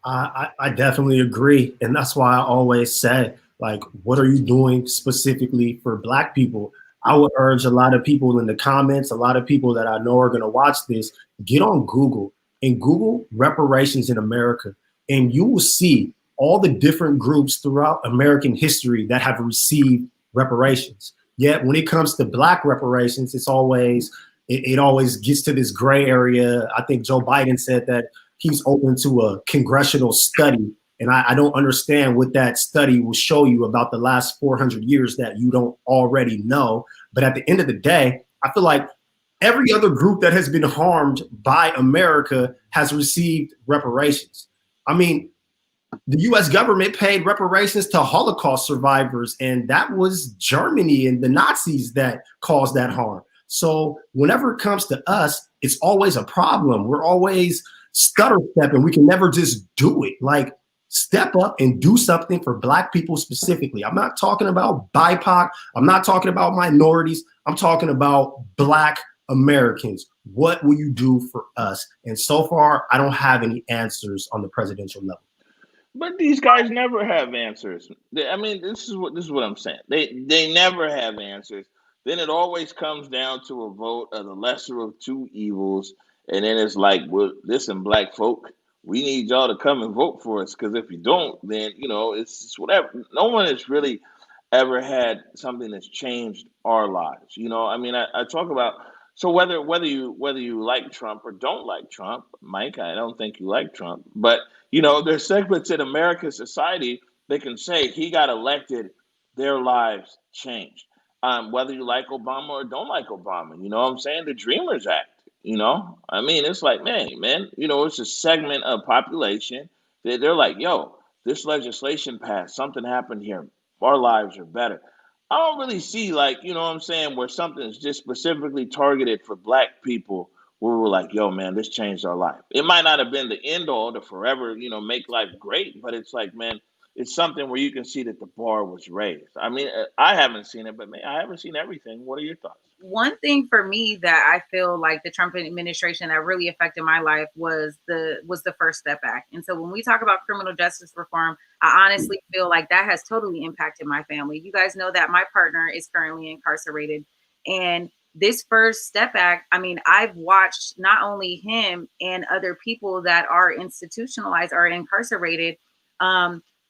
S3: I definitely agree. And that's why I always say, like, what are you doing specifically for Black people? I would urge a lot of people in the comments, a lot of people that I know are going to watch this, get on Google and Google reparations in America, and you will see all the different groups throughout American history that have received reparations. Yet when it comes to Black reparations, it always gets to this gray area. I think Joe Biden said that he's open to a congressional study, and I don't understand what that study will show you about the last 400 years that you don't already know. But at the end of the day, I feel like every other group that has been harmed by America has received reparations. I mean, the US government paid reparations to Holocaust survivors, and that was Germany and the Nazis that caused that harm. So whenever it comes to us, it's always a problem. We're always stutter stepping. We can never just do it. Like, step up and do something for Black people specifically. I'm not talking about BIPOC. I'm not talking about minorities. I'm talking about Black Americans. What will you do for us? And so far, I don't have any answers on the presidential level.
S1: But these guys never have answers. I mean, this is what I'm saying. They never have answers. Then it always comes down to a vote of the lesser of two evils, and then it's like, well, listen, Black folk, we need y'all to come and vote for us, because if you don't, then it's just whatever. No one has really ever had something that's changed our lives. I mean, I talk about. So whether you like Trump or don't like Trump, Mike, I don't think you like Trump, but there's segments in American society that can say he got elected, their lives changed. Whether you like Obama or don't like Obama, you know what I'm saying? The Dreamers Act, I mean, it's like, man, it's a segment of population that they're like, yo, this legislation passed, something happened here, our lives are better. I don't really see, like, what I'm saying, where something is just specifically targeted for Black people, where we're like, yo, man, this changed our life. It might not have been the end all to forever, make life great, but it's like, man, it's something where you can see that the bar was raised. I mean, I haven't seen it, but man, I haven't seen everything. What are your thoughts?
S2: One thing for me that I feel like the Trump administration that really affected my life was the First Step Act. And so when we talk about criminal justice reform, I honestly feel like that has totally impacted my family. You guys know that my partner is currently incarcerated, and this First Step Act, I mean, I've watched not only him and other people that are institutionalized or incarcerated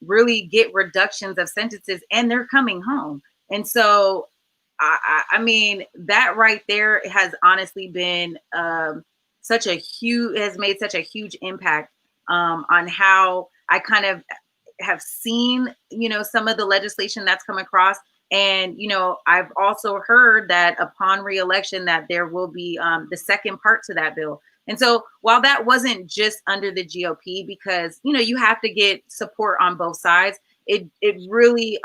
S2: really get reductions of sentences, and they're coming home. And so I mean, that right there has honestly been has made such a huge impact on how I kind of have seen, some of the legislation that's come across. And, I've also heard that upon reelection that there will be the second part to that bill. And so while that wasn't just under the GOP, because, you have to get support on both sides, it really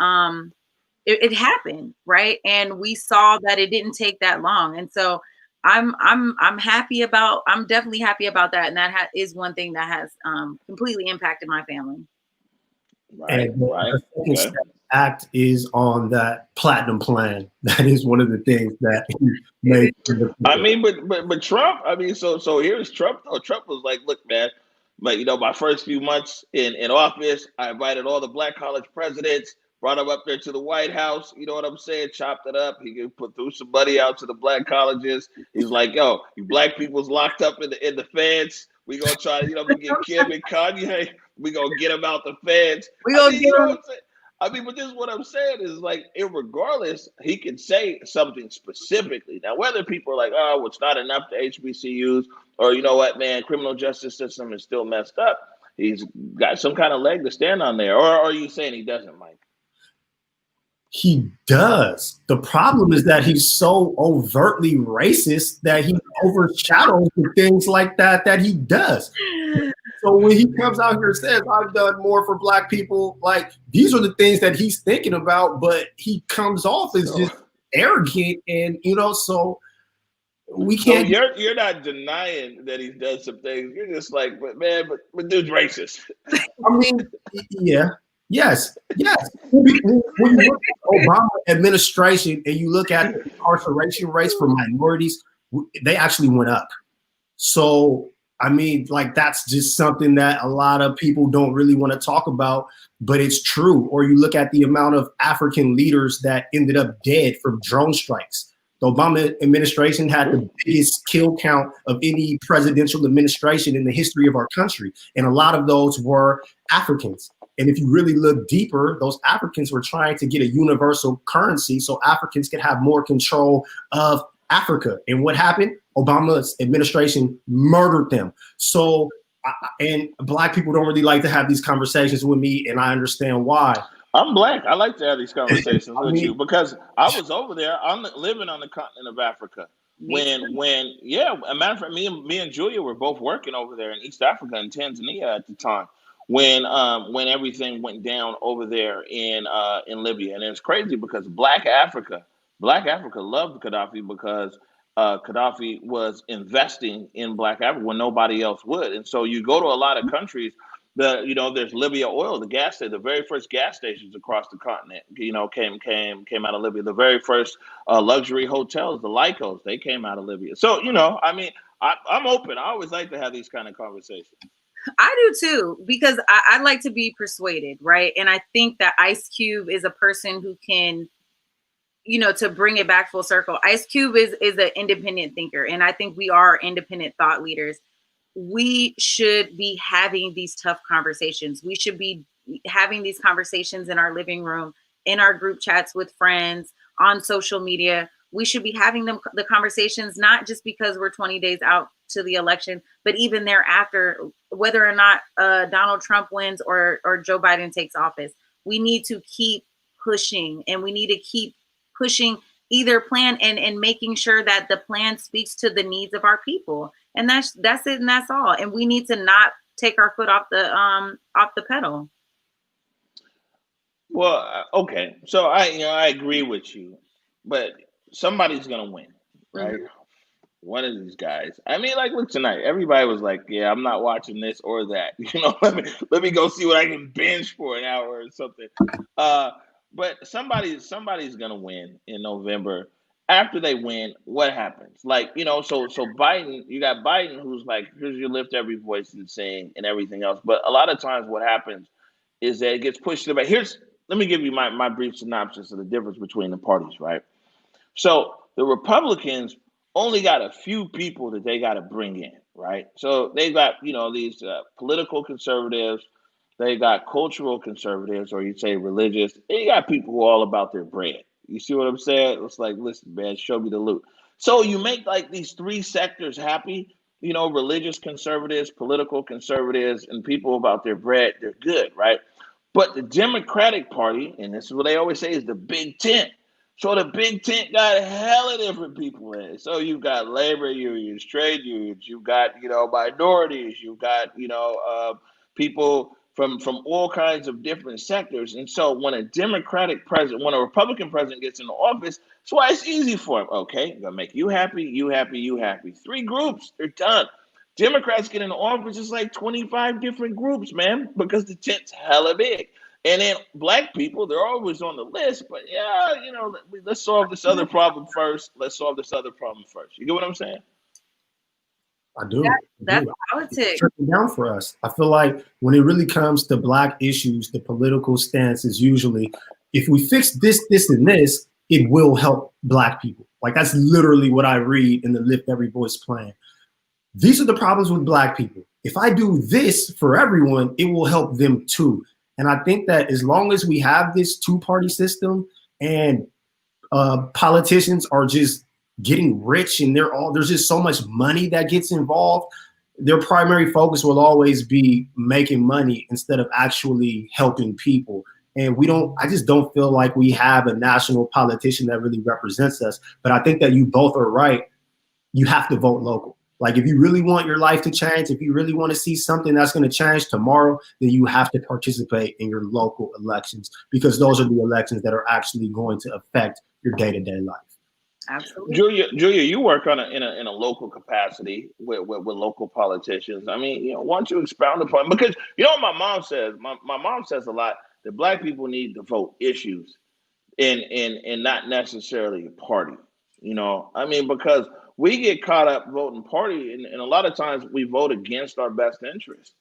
S2: it happened, right? And we saw that it didn't take that long. And so I'm happy about, I'm definitely happy about that. And that is one thing that has completely impacted my family.
S1: Right,
S3: And
S1: right.
S3: the second
S1: Okay.
S3: step act is on that platinum plan. That is one of the things that he made.
S1: I mean, but Trump. I mean, so here's Trump. Oh, Trump was like, look, man, like my first few months in office, I invited all the black college presidents, brought them up there to the White House. You know what I'm saying? Chopped it up. He could threw some money out to the black colleges. He's like, yo, you black people's locked up in the feds. We gonna try to, we get Kim and Kanye. We gonna get them out the feds.
S2: We
S1: I
S2: gonna
S1: mean,
S2: get
S1: you know
S2: them.
S1: what I'm saying? I mean, but this is what I'm saying is like, regardless, he can say something specifically. Now, whether people are like, oh, well, it's not enough to HBCUs, or you know what, man, criminal justice system is still messed up. He's got some kind of leg to stand on there. Or are you saying he doesn't, Mike?
S3: He does. The problem is that he's so overtly racist that he overshadows the things like that he does. So when he comes out here and says, I've done more for black people, like these are the things that he's thinking about, but he comes off as just arrogant and so we can't.
S1: So you're not denying that he's done some things. You're just like, but man, but dude's racist.
S3: I mean, yeah. Yes. When you look at the Obama administration and you look at the incarceration rates for minorities, they actually went up. So, I mean, like that's just something that a lot of people don't really want to talk about, but it's true. Or you look at the amount of African leaders that ended up dead from drone strikes. The Obama administration had the biggest kill count of any presidential administration in the history of our country. And a lot of those were Africans. And if you really look deeper, those Africans were trying to get a universal currency so Africans could have more control of Africa. And what happened? Obama's administration murdered them. So, and black people don't really like to have these conversations with me, and I understand why.
S1: I'm black. I like to have these conversations with you because I was over there. I'm living on the continent of Africa. When yeah, a matter of fact, me and Julia were both working over there in East Africa in Tanzania at the time when everything went down over there in Libya. And it's crazy because Black Africa loved Gaddafi because Gaddafi was investing in Black Africa when nobody else would. And so you go to a lot of countries. There's Libya oil, the very first gas stations across the continent, came out of Libya. The very first luxury hotels, the Lycos, they came out of Libya. So, I mean, I'm open. I always like to have these kind of conversations.
S2: I do too, because I like to be persuaded, right? And I think that Ice Cube is a person who can, to bring it back full circle. Ice Cube is an independent thinker, and I think we are independent thought leaders. We should be having these tough conversations. We should be having these conversations in our living room, in our group chats with friends, on social media. We should be having the conversations, not just because we're 20 days out to the election, but even thereafter, whether or not Donald Trump wins or Joe Biden takes office. We need to keep pushing, and we need to keep pushing either plan and making sure that the plan speaks to the needs of our people. And that's it, and that's all. And we need to not take our foot off the pedal.
S1: Well, okay. So I agree with you, but somebody's gonna win, right? Mm-hmm. One of these guys. I mean, like, look tonight. Everybody was like, "Yeah, I'm not watching this or that." Let me go see what I can binge for an hour or something. But somebody's gonna win in November. After they win, what happens? Like, so Biden, you got Biden who's like, here's your lift every voice and sing and everything else. But a lot of times what happens is that it gets pushed to the back. Let me give you my brief synopsis of the difference between the parties, right? So the Republicans only got a few people that they got to bring in, right? So they got, these political conservatives, they got cultural conservatives, or you'd say religious. They got people who are all about their bread. You see what I'm saying? It's like, listen, man, show me the loot. So you make like these three sectors happy, religious conservatives, political conservatives, and people about their bread. They're good, right? But the Democratic Party, and this is what they always say, is the big tent. So the big tent got hella different people in it. So you've got labor unions, trade unions, you've got, minorities, you've got, people from all kinds of different sectors. And so when a Democratic president, when a Republican president gets into office, that's why it's easy for him. Okay, I'm gonna make you happy, you happy, you happy. 3 groups, they're done. Democrats get into office, it's like 25 different groups, man, because the tent's hella big. And then black people, they're always on the list, but yeah, let's solve this other problem first. Let's solve this other problem first. You get what I'm saying?
S3: I do.
S2: That's politics.
S3: It's trickling down for us. I feel like when it really comes to black issues, the political stance is usually, if we fix this, this, and this, it will help black people. Like that's literally what I read in the Lift Every Voice plan. These are the problems with black people. If I do this for everyone, it will help them too. And I think that as long as we have this 2-party system and politicians are just getting rich and there's just so much money that gets involved, their primary focus will always be making money instead of actually helping people. And I just don't feel like we have a national politician that really represents us. But I think that you both are right. You have to vote local. Like if you really want your life to change, if you really want to see something that's going to change tomorrow, then you have to participate in your local elections, because those are the elections that are actually going to affect your day-to-day life.
S2: Absolutely.
S1: Julia, you work in a local capacity with local politicians. I mean, why don't you expound upon, because what my mom says? My mom says a lot that black people need to vote issues and not necessarily a party. I mean, because we get caught up voting party, and a lot of times we vote against our best interest,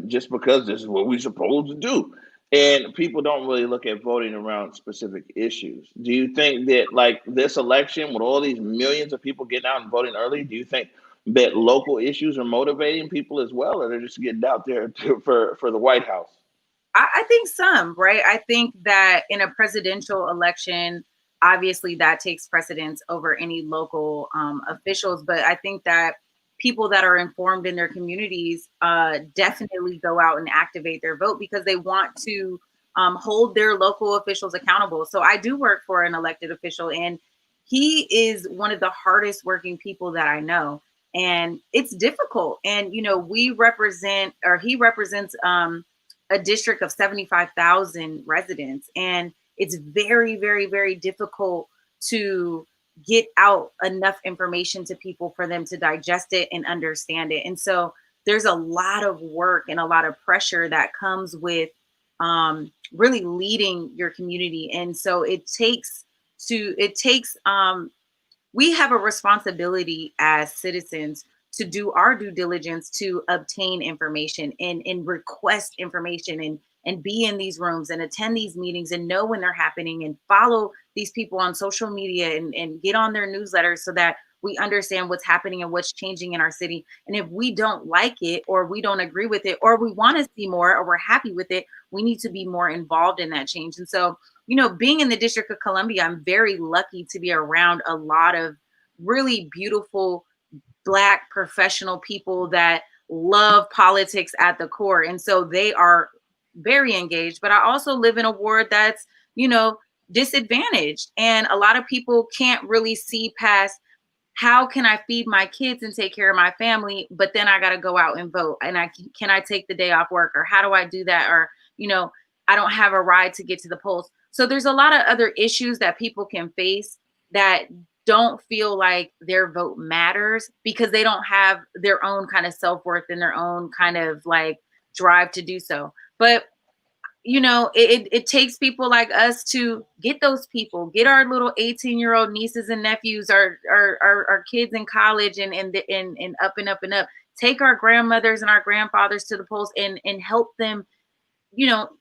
S1: just because this is what we're supposed to do. And people don't really look at voting around specific issues. Do you think that, like this election, with all these millions of people getting out and voting early, do you think that local issues are motivating people as well, or they're just getting out there for the White House?
S2: I think some, right? I think that in a presidential election, obviously that takes precedence over any local officials. But I think that people that are informed in their communities definitely go out and activate their vote because they want to hold their local officials accountable. So I do work for an elected official, and he is one of the hardest working people that I know. And it's difficult. And, he represents a district of 75,000 residents. And it's very, very, very difficult to get out enough information to people for them to digest it and understand it. And so there's a lot of work and a lot of pressure that comes with really leading your community. And so we have a responsibility as citizens to do our due diligence to obtain information and request information and be in these rooms and attend these meetings and know when they're happening and follow these people on social media and get on their newsletters so that we understand what's happening and what's changing in our city. And if we don't like it, or we don't agree with it, or we want to see more, or we're happy with it, we need to be more involved in that change. And so, being in the District of Columbia, I'm very lucky to be around a lot of really beautiful Black professional people that love politics at the core. And so they are very engaged. But I also live in a ward that's, disadvantaged. And a lot of people can't really see past, how can I feed my kids and take care of my family, but then I got to go out and vote? And can I take the day off work? Or how do I do that? Or, I don't have a ride to get to the polls. So there's a lot of other issues that people can face that don't feel like their vote matters because they don't have their own kind of self-worth and their own kind of like drive to do so. But it takes people like us to get those people, get our little 18-year-old nieces and nephews, our kids in college and up and up and up, take our grandmothers and our grandfathers to the polls and help them,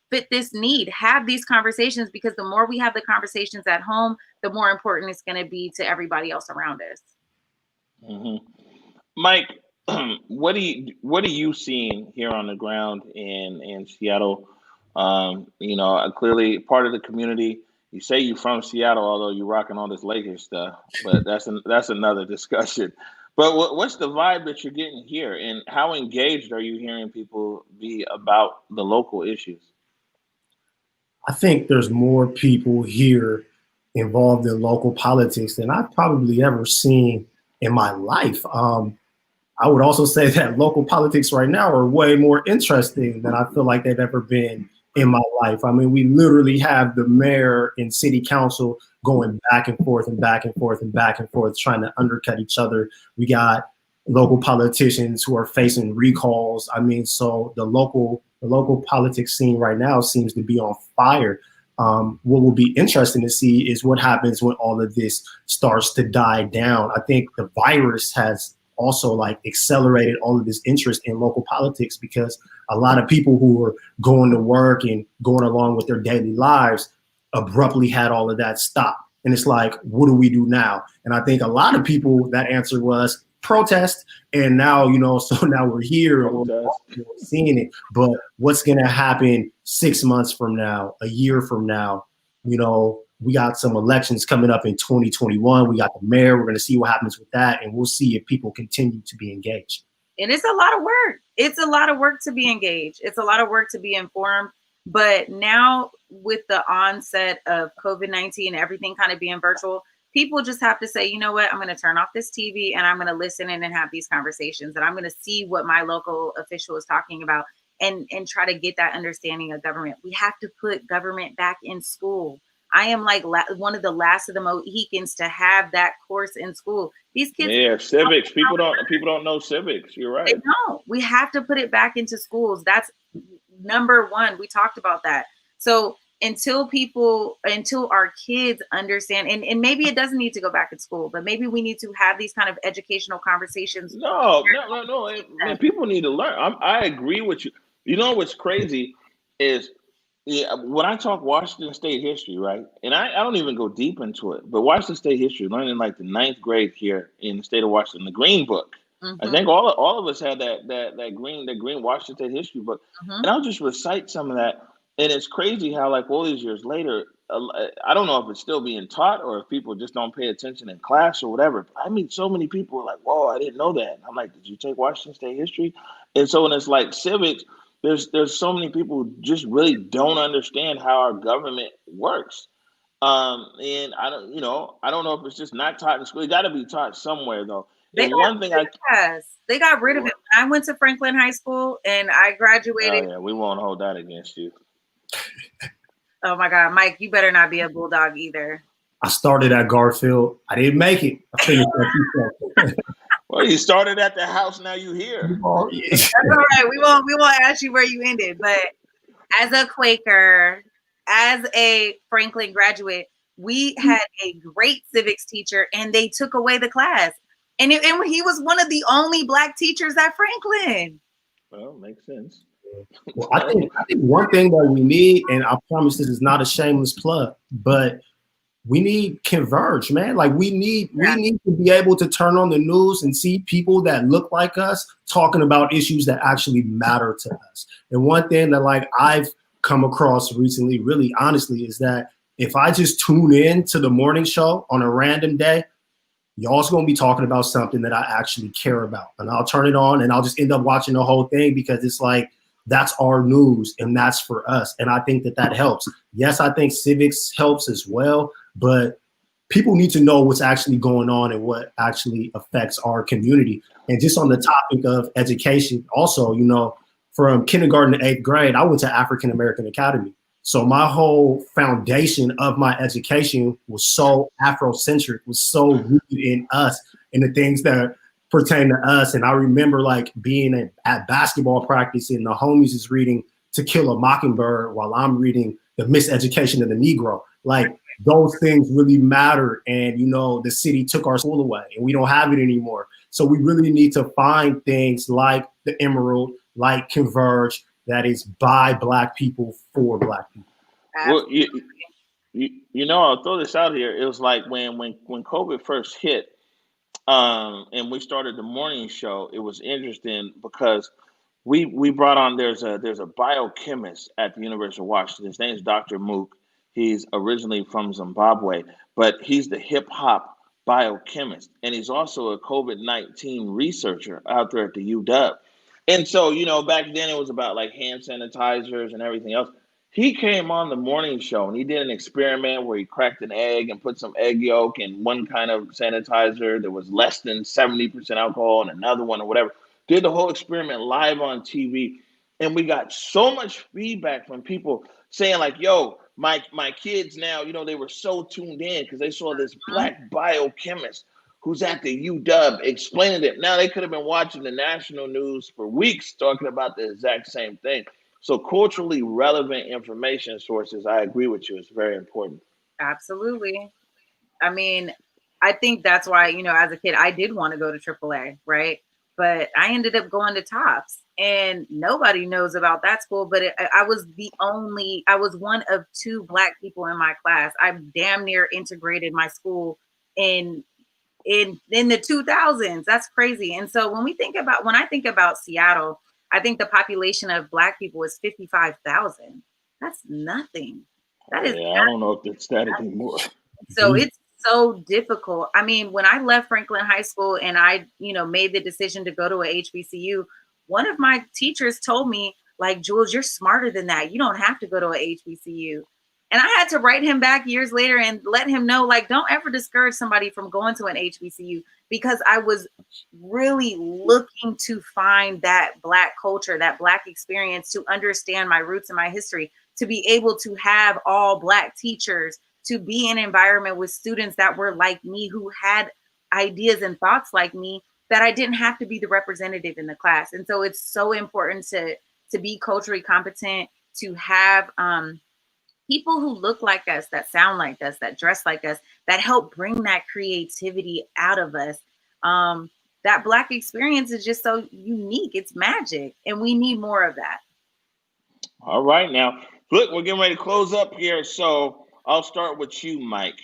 S2: fit this need, have these conversations, because the more we have the conversations at home, the more important it's going to be to everybody else around us.
S1: Mm-hmm. Mike, what are you seeing here on the ground in Seattle? Clearly part of the community. You say you're from Seattle, although you're rocking all this Lakers stuff, but that's another discussion. But what's the vibe that you're getting here, and how engaged are you hearing people be about the local issues?
S3: I think there's more people here involved in local politics than I've probably ever seen in my life. I would also say that local politics right now are way more interesting than I feel like they've ever been in my life. I mean, we literally have the mayor and city council going back and forth and back and forth and back and forth, trying to undercut each other. We got local politicians who are facing recalls. I mean, so the local politics scene right now seems to be on fire. What will be interesting to see is what happens when all of this starts to die down. I think the virus has also like accelerated all of this interest in local politics, because a lot of people who were going to work and going along with their daily lives abruptly had all of that stop. And it's like, what do we do now? And I think a lot of people, that answer was protest. And now, so now we're here and we're seeing it. But what's going to happen 6 months from now, a year from now? We got some elections coming up in 2021. We got the mayor. We're going to see what happens with that. And we'll see if people continue to be engaged.
S2: And it's a lot of work. It's a lot of work to be engaged. It's a lot of work to be informed. But now with the onset of COVID-19 and everything kind of being virtual, people just have to say, you know what, I'm going to turn off this TV and I'm going to listen in and have these conversations. And I'm going to see what my local official is talking about and try to get that understanding of government. We have to put government back in school. I am like one of the last of the Mohicans to have that course in school. These kids,
S1: yeah, civics. People don't know civics. You're right.
S2: They don't. We have to put it back into schools. That's number one. We talked about that. So until our kids understand, and maybe it doesn't need to go back in school, but maybe we need to have these kind of educational conversations.
S1: No. Man, people need to learn. I agree with you. You know what's crazy is, when I talk Washington State history, right? And I don't even go deep into it, but Washington State history, learning like the 9th grade here in the state of Washington, the Green Book. Mm-hmm. I think all of us had that green Washington State history book, and I'll just recite some of that. And it's crazy how, like, all these years later, I don't know if it's still being taught or if people just don't pay attention in class or whatever. But I meet so many people who are like, whoa, I didn't know that. And I'm like, did you take Washington State history? And so when it's like civics, there's so many people who just really don't understand how our government works. And I don't know if it's just not taught in school. It got to be taught somewhere, though. They got
S2: rid of it. When I went to Franklin High School and I graduated.
S1: Oh, yeah, we won't hold that against you.
S2: Oh my God, Mike, you better not be a Bulldog either.
S3: I started at Garfield. I didn't make it. I finished at
S1: Well, you started at the house. Now you here.
S3: Oh, yeah.
S2: That's all right. We won't ask you where you ended. But as a Quaker, as a Franklin graduate, we had a great civics teacher, and they took away the class. And he was one of the only Black teachers at Franklin.
S1: Well, makes sense.
S3: Well, I think one thing that we need, and I promise this is not a shameless plug, but we need Converge, man. Like we need to be able to turn on the news and see people that look like us talking about issues that actually matter to us. And one thing that like I've come across recently, really honestly, is that if I just tune in to the morning show on a random day, y'all's gonna be talking about something that I actually care about. And I'll turn it on and I'll just end up watching the whole thing because it's like, that's our news and that's for us. And I think that helps. Yes, I think civics helps as well, but people need to know what's actually going on and what actually affects our community. And just on the topic of education, also, from kindergarten to 8th grade, I went to African American Academy. So my whole foundation of my education was so Afrocentric, was so rooted in us and the things that pertain to us. And I remember like being at basketball practice and the homies is reading To Kill a Mockingbird while I'm reading The Miseducation of the Negro. Like those things really matter. And, the city took our school away and we don't have it anymore. So we really need to find things like the Emerald, like Converge, that is by Black people for Black people.
S1: Well, I'll throw this out here. It was like when COVID first hit, and we started the morning show. It was interesting because we brought on there's a biochemist at the University of Washington. His name is Dr. Mook. He's originally from Zimbabwe, but he's the hip hop biochemist, and he's also a COVID-19 researcher out there at the UW. And so, back then it was about like hand sanitizers and everything else. He came on the morning show and he did an experiment where he cracked an egg and put some egg yolk in one kind of sanitizer that was less than 70% alcohol and another one or whatever. Did the whole experiment live on TV. And we got so much feedback from people saying like, yo, my kids now, they were so tuned in because they saw this black biochemist who's at the UW explaining it. Now they could have been watching the national news for weeks talking about the exact same thing. So culturally relevant information sources, I agree with you, it's very important.
S2: Absolutely. I mean, I think that's why, as a kid, I did want to go to AAA, right? But I ended up going to Tops, and nobody knows about that school. But I was I was one of two Black people in my class. I damn near integrated my school in the 2000s. That's crazy. And so when I think about Seattle, I think the population of Black people is 55,000. That's nothing. That is
S1: I don't know if it's that anymore.
S2: So it's so difficult. I mean, when I left Franklin High School and I, made the decision to go to a HBCU, one of my teachers told me, like, Jules, you're smarter than that. You don't have to go to a HBCU. And I had to write him back years later and let him know, like, don't ever discourage somebody from going to an HBCU, because I was really looking to find that Black culture, that Black experience, to understand my roots and my history, to be able to have all Black teachers, to be in an environment with students that were like me, who had ideas and thoughts like me, that I didn't have to be the representative in the class. And so it's so important to be culturally competent, to have people who look like us, that sound like us, that dress like us, that help bring that creativity out of us. That Black experience is just so unique. It's magic. And we need more of that.
S1: All right, now, look, we're getting ready to close up here. So I'll start with you, Mike.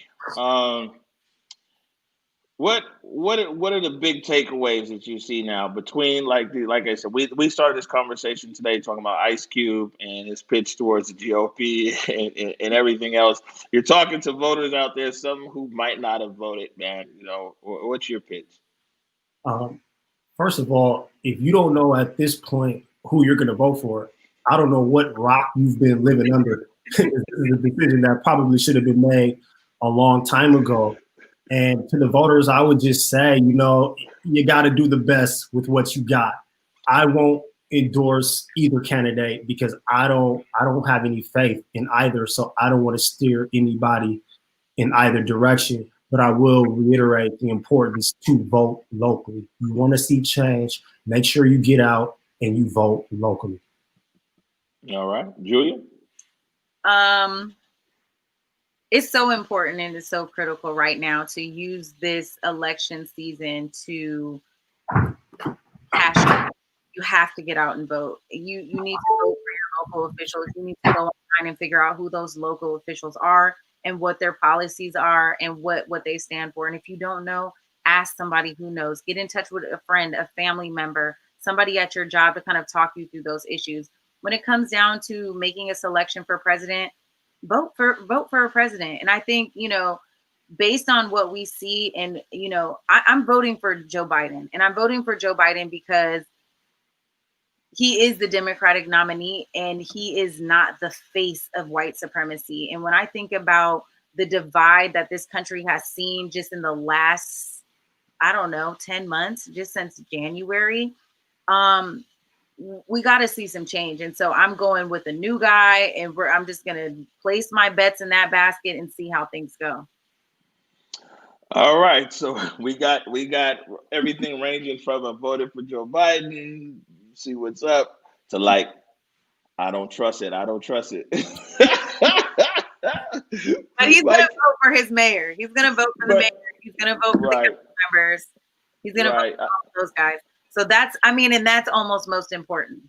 S1: What are the big takeaways that you see now between, like I said, we started this conversation today talking about Ice Cube and his pitch towards the GOP and everything else. You're talking to voters out there, some who might not have voted, man. What's your pitch?
S3: First of all, if you don't know at this point who you're going to vote for, I don't know what rock you've been living under. This is a decision that probably should have been made a long time ago. And to the voters, I would just say, you got to do the best with what you got. I won't endorse either candidate because I don't have any faith in either. So I don't want to steer anybody in either direction. But I will reiterate the importance to vote locally. You want to see change, make sure you get out and you vote locally.
S1: All right. Julia?
S2: It's so important and it's so critical right now to use this election season to cash out. You have to get out and vote. You need to vote for your local officials. You need to go online and figure out who those local officials are and what their policies are and what they stand for. And if you don't know, ask somebody who knows. Get in touch with a friend, a family member, somebody at your job to kind of talk you through those issues. When it comes down to making a selection for president, vote for a president. And I think, based on what we see, and, I'm voting for Joe Biden, and I'm voting for Joe Biden because he is the Democratic nominee and he is not the face of white supremacy. And when I think about the divide that this country has seen just in the last, 10 months, just since January, we got to see some change. And so I'm going with a new guy, and I'm just going to place my bets in that basket and see how things go.
S1: All right. So we got everything ranging from a voted for Joe Biden, see what's up, to like, I don't trust it. But
S2: he's going to vote for his mayor. He's going to vote for the mayor. He's going to vote for the council members. He's going to vote for all those guys. So that's almost most important.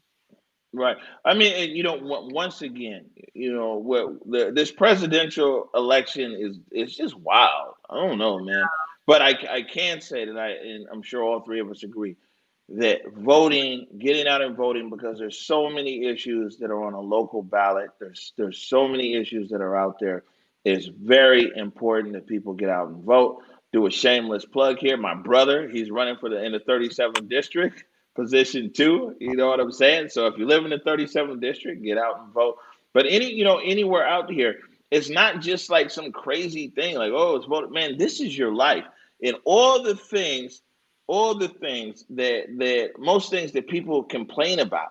S1: Right. I mean, and once again, this presidential election is just wild. I don't know, man. But I can say that and I'm sure all three of us agree, that getting out and voting, because there's so many issues that are on a local ballot. There's so many issues that are out there. It's very important that people get out and vote. Do a shameless plug here. My brother, he's running in the 37th district, position 2. You know what I'm saying? So if you live in the 37th district, get out and vote. But anywhere out here, it's not just like some crazy thing like, oh, it's voted. Man, this is your life. And all the things that most things that people complain about,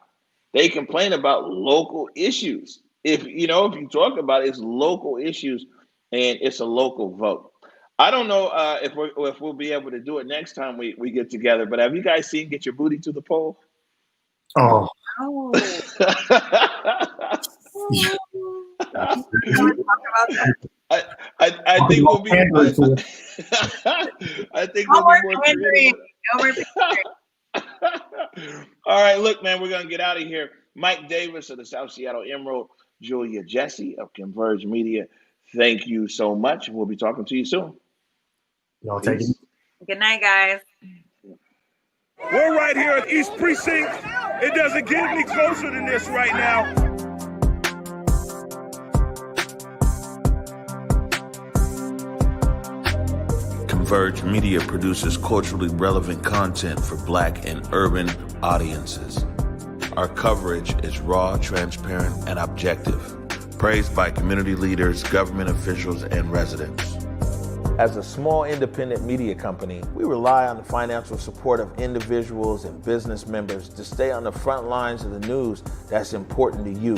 S1: they complain about local issues. If you talk about it, it's local issues and it's a local vote. I don't know if we'll be able to do it next time we get together, but have you guys seen Get Your Booty to the Poll?
S3: Oh,
S2: Oh.
S1: I think we'll be. I think we'll be more creative. All right, look, man, we're gonna get out of here. Mike Davis of the South Seattle Emerald, Julia Jessie of Converge Media. Thank you so much. We'll be talking to you soon.
S3: y'all take it.
S2: Good night, guys.
S6: We're right here at East Precinct. It doesn't get any closer than this right now.
S7: Converge Media produces culturally relevant content for Black and urban audiences. Our coverage is raw, transparent, and objective, praised by community leaders, government officials, and residents. As a small independent media company, we rely on the financial support of individuals and business members to stay on the front lines of the news that's important to you.